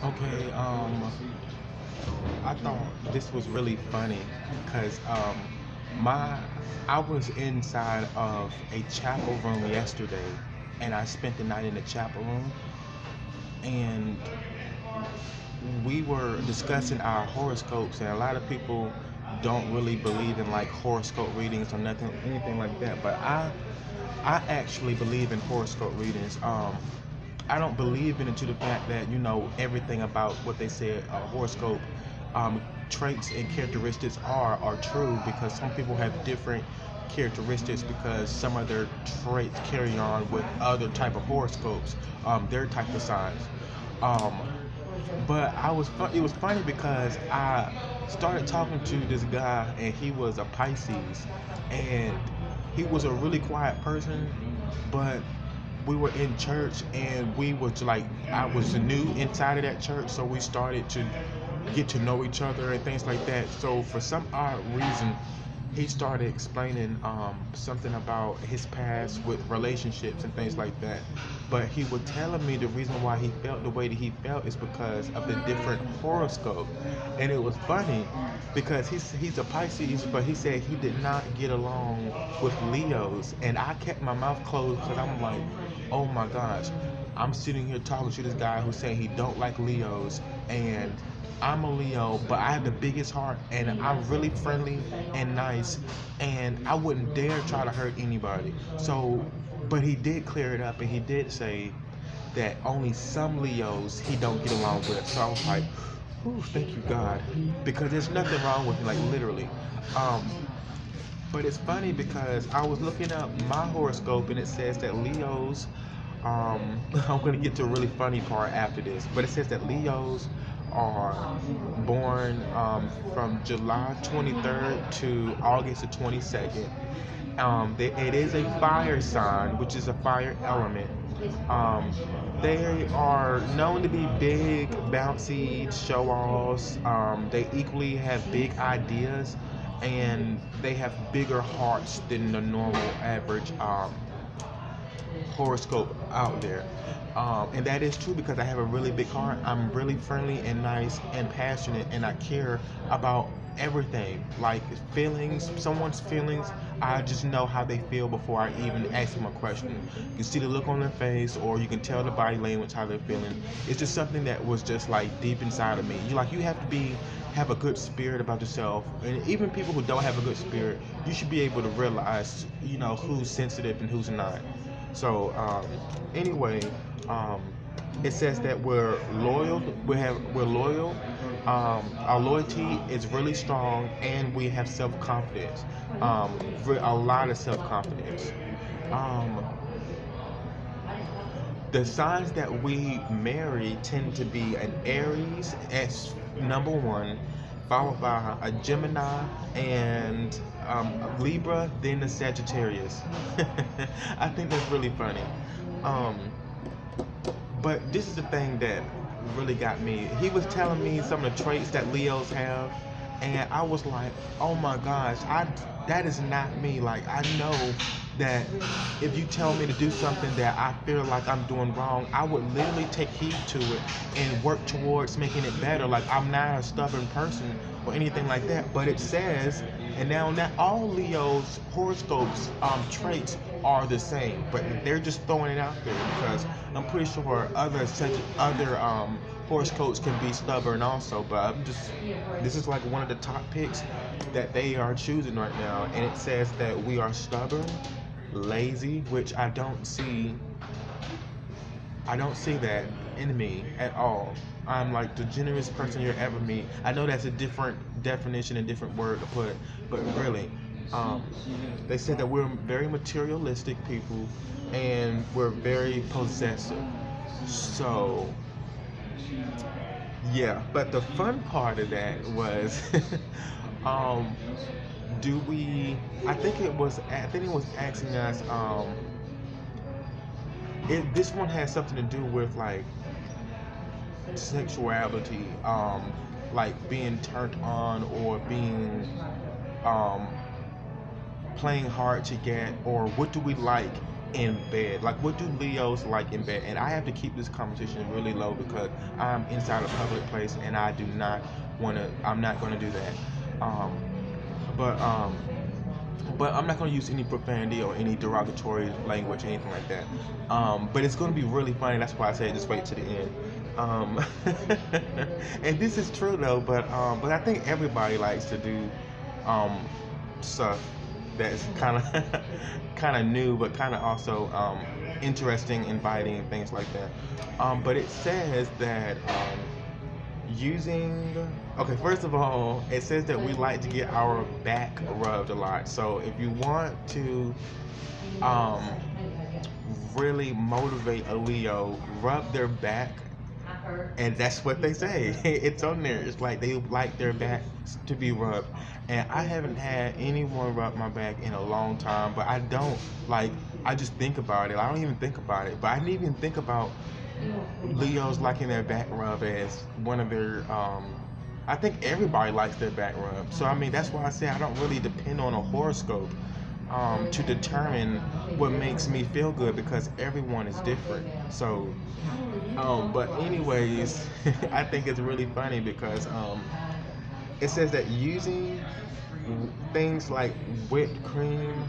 Okay, I thought this was really funny because my I was inside of a chapel room yesterday, and I spent the night in the chapel room, and we were discussing our horoscopes, and a lot of people don't really believe in like horoscope readings or nothing, anything like that. But I actually believe in horoscope readings. I don't believe in it to the fact that everything about what they said horoscope um, traits and characteristics are true, because some people have different characteristics because some of their traits carry on with other type of horoscopes, their type of signs. Um, but it was funny because I started talking to this guy, and he was a Pisces, and he was a really quiet person, but we were in church, and we was like, I was new inside of that church, so we started to get to know each other and things like that. So for some odd reason, he started explaining something about his past with relationships and things like that. But he was telling me the reason why he felt the way that he felt is because of the different horoscope. And it was funny because he's a Pisces, but he said he did not get along with Leos. And I kept my mouth closed because I'm like, oh my gosh, I'm sitting here talking to this guy who's saying he don't like Leos, and I'm a Leo, but I have the biggest heart, and I'm really friendly and nice, and I wouldn't dare try to hurt anybody. So, but he did clear it up, and he did say that only some Leos he don't get along with. So I was like, "Ooh, thank you God," because there's nothing wrong with me, like literally. Um, but it's funny because I was looking up my horoscope, and it says that Leos, I'm going to get to a really funny part after this, but it says that Leos are born from July 23rd to August the 22nd. It is a fire sign, which is a fire element. Um, they are known to be big, bouncy, show offs. They equally have big ideas, and they have bigger hearts than the normal average horoscope out there. And that is true because I have a really big heart. I'm really friendly and nice and passionate, and I care about everything. Like feelings, someone's feelings, I just know how they feel before I even ask them a question. You can see the look on their face, or you can tell the body language how they're feeling. It's just something that was just like deep inside of me. You have to have a good spirit about yourself, and even people who don't have a good spirit, you should be able to realize who's sensitive and who's not. So anyway, um, it says that we're loyal. We're loyal. Our loyalty is really strong, and we have self confidence. A lot of self confidence. Um, the signs that we marry tend to be an Aries as number one, followed by a Gemini and a Libra, then a Sagittarius. I think that's really funny. Um, but this is the thing that really got me. He was telling me some of the traits that Leos have, and I was like, "Oh my gosh, that is not me." Like I know that if you tell me to do something that I feel like I'm doing wrong, I would literally take heed to it and work towards making it better. Like I'm not a stubborn person or anything like that. But it says, and now not all Leo's horoscopes traits are the same, but they're just throwing it out there because I'm pretty sure other horoscopes can be stubborn also. But this is like one of the top picks that they are choosing right now, and it says that we are stubborn, lazy, which I don't see that in me at all. I'm like the generous person you'll ever meet. I know that's a different definition and different word to put, but really, um, they said that we're very materialistic people, and we're very possessive. So, yeah. But the fun part of that was, um, do we? I think it was asking us. This one has something to do with like sexuality, like being turned on, or being um, playing hard to get, or what do we like in bed? Like, what do Leos like in bed? And I have to keep this conversation really low because I'm inside a public place and I do not want to. I'm not going to do that. Um, but um, but I'm not going to use any profanity or any derogatory language, anything like that. But it's going to be really funny. That's why I said just wait to the end. Um, and this is true though. But I think everybody likes to do um, stuff that's kind of kind of new, but kind of also interesting, inviting, and things like that. But it says that using okay, first of all, it says that we like to get our back rubbed a lot. So if you want to um, really motivate a Leo, rub their back, and that's what they say. It's on there. It's like they like their backs to be rubbed. And I haven't had anyone rub my back in a long time, but I don't like. I just think about it. I don't even think about it, but I didn't even think about Leos liking their back rub as one of their. I think everybody likes their back rub. So I mean, that's why I say I don't really depend on a horoscope to determine what makes me feel good because everyone is different. So, but anyways, I think it's really funny because it says that using things like whipped cream,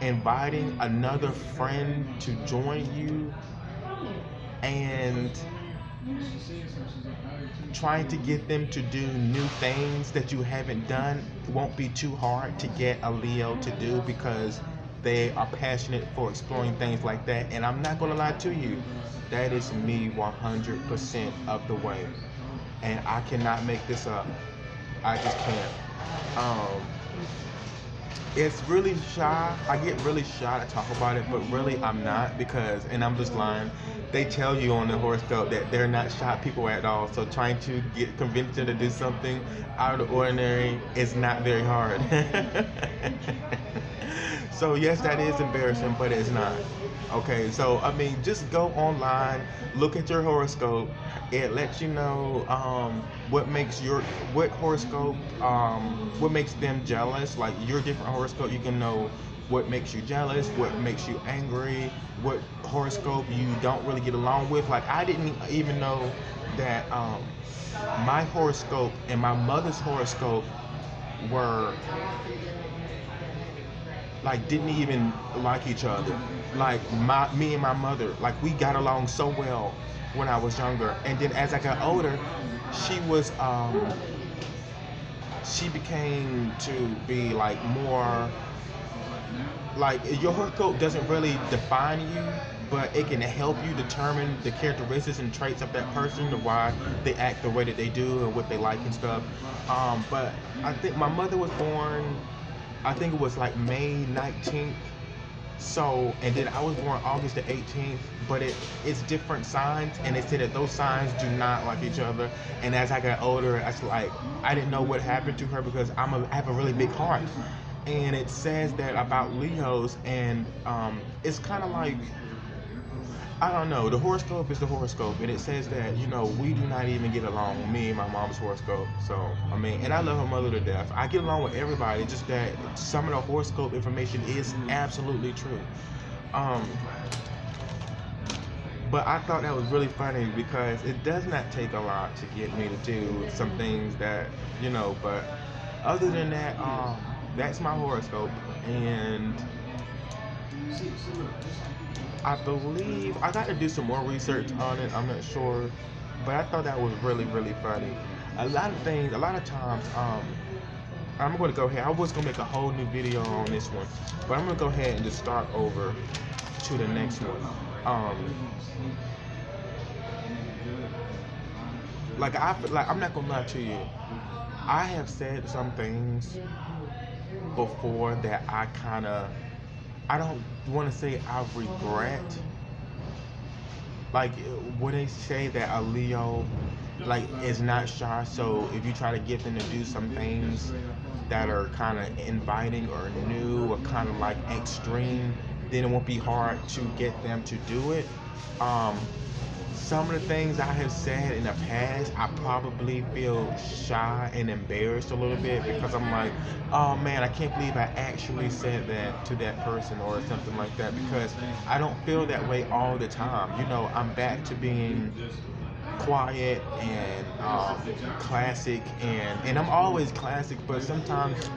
inviting another friend to join you, and trying to get them to do new things that you haven't done won't be too hard to get a Leo to do because they are passionate for exploring things like that. And I'm not going to lie to you, that is me 100% of the way. And I cannot make this up. I just can't. It's really shy. I get really shy to talk about it, but really I'm not because, and I'm just lying. They tell you on the horoscope that they're not shy people at all. So trying to convince them to do something out of the ordinary is not very hard. So yes, that is embarrassing, but it's not. Okay, so I mean, just go online, look at your horoscope. It lets you know what makes what horoscope, what makes them jealous. Like your different horoscope, you can know what makes you jealous, what makes you angry, what horoscope you don't really get along with. Like I didn't even know that my horoscope and my mother's horoscope were like didn't even like each other. Like me and my mother, like we got along so well when I was younger, and then as I got older, she was she became to be like more like your horoscope doesn't really define you, but it can help you determine the characteristics and traits of that person, to why they act the way that they do and what they like and stuff. But I think my mother was born, I think it was like May 19th. So, and then I was born August the 18th, but it's different signs, and they said that those signs do not like each other. And as I got older, I was like, I didn't know what happened to her because I have a really big heart. And it says that about Leos, and it's kind of like, I don't know, the horoscope is the horoscope, and it says that, you know, we do not even get along, me and my mom's horoscope. So, I mean, and I love her mother to death. I get along with everybody, just that some of the horoscope information is absolutely true. But I thought that was really funny because it does not take a lot to get me to do some things that, you know, but other than that, that's my horoscope, and I believe I got to do some more research on it. I'm not sure, but I thought that was really, really funny. A lot of times, I'm going to go ahead. I was going to make a whole new video on this one, but I'm going to go ahead and just start over to the next one. I'm not going to lie to you. I have said some things before that I don't want to say I regret. Like when they say that a Leo like is not shy, so if you try to get them to do some things that are kind of inviting or new or kind of like extreme, then it won't be hard to get them to do it. some of the things I have said in the past, I probably feel shy and embarrassed a little bit because I'm like, oh man, I can't believe I actually said that to that person or something like that, because I don't feel that way all the time. I'm back to being quiet and classic, and I'm always classic, but sometimes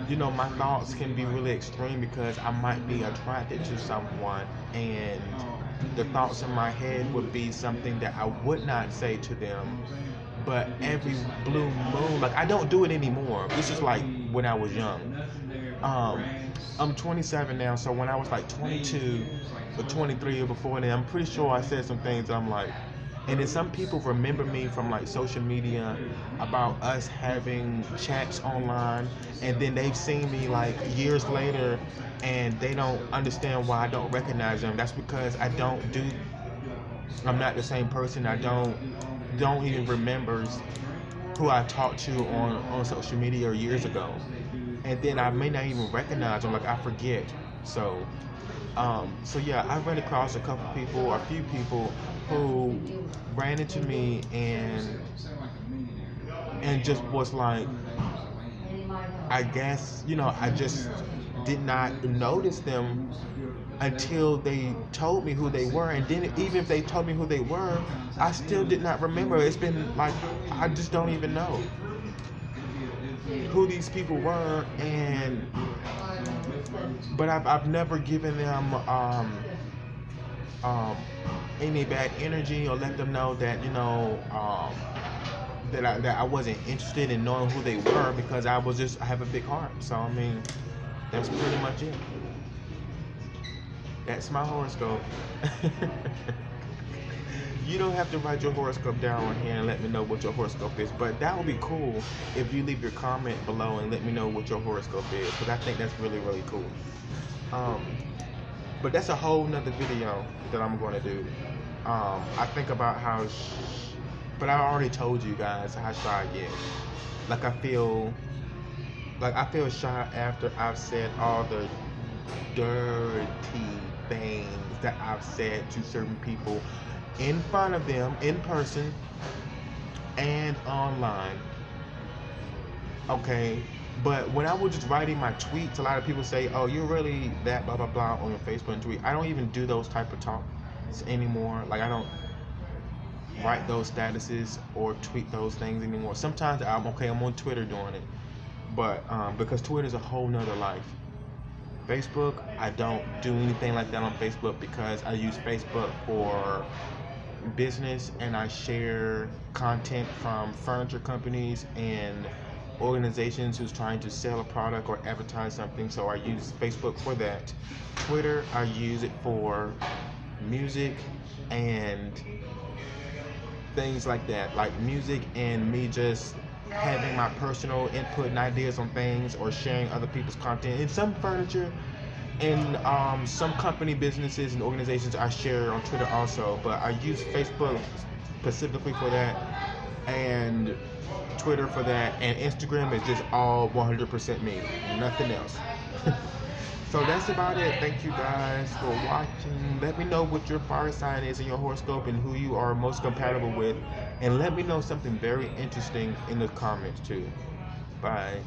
my thoughts can be really extreme because I might be attracted to someone, and the thoughts in my head would be something that I would not say to them. But every blue moon, like, I don't do it anymore. This is like when I was young. um I'm 27 now, so when I was like 22 or 23 or before then, I'm pretty sure I said some things I'm like, and then some people remember me from like social media about us having chats online, and then they've seen me like years later, and they don't understand why I don't recognize them. That's because I'm not the same person. I don't even remember who I talked to on social media years ago, and then I may not even recognize them. Like, I forget. So yeah, I ran across a few people who ran into me and just was like, I guess, I just did not notice them until they told me who they were, and then even if they told me who they were, I still did not remember. It's been like, I just don't even know who these people were, but I've never given them um, any bad energy or let them know that that I wasn't interested in knowing who they were, because I have a big heart. So I mean, that's pretty much it. That's my horoscope. You don't have to write your horoscope down on here and let me know what your horoscope is, but that would be cool if you leave your comment below and let me know what your horoscope is, because I think that's really, really cool. But that's a whole nother video that I'm going to do. I think about but I already told you guys how shy I get. Like, I feel shy after I've said all the dirty things that I've said to certain people in front of them, in person and online. Okay, but when I was just writing my tweets, a lot of people say, oh, you're really that blah blah blah on your Facebook and tweet. I don't even do those type of talks anymore. Like, I don't write those statuses or tweet those things anymore. Sometimes I'm on Twitter doing it, but because Twitter's a whole nother life. Facebook, I don't do anything like that on Facebook because I use Facebook for business, and I share content from furniture companies and organizations who's trying to sell a product or advertise something, so I use Facebook for that. Twitter, I use it for music and things like that, like music and me just having my personal input and ideas on things, or sharing other people's content. And some furniture and some company businesses and organizations I share on Twitter also, but I use Facebook specifically for that, and Twitter for that, and Instagram is just all 100% me, nothing else. So that's about it. Thank you guys for watching. Let me know what your fire sign is in your horoscope and who you are most compatible with, and let me know something very interesting in the comments too. Bye.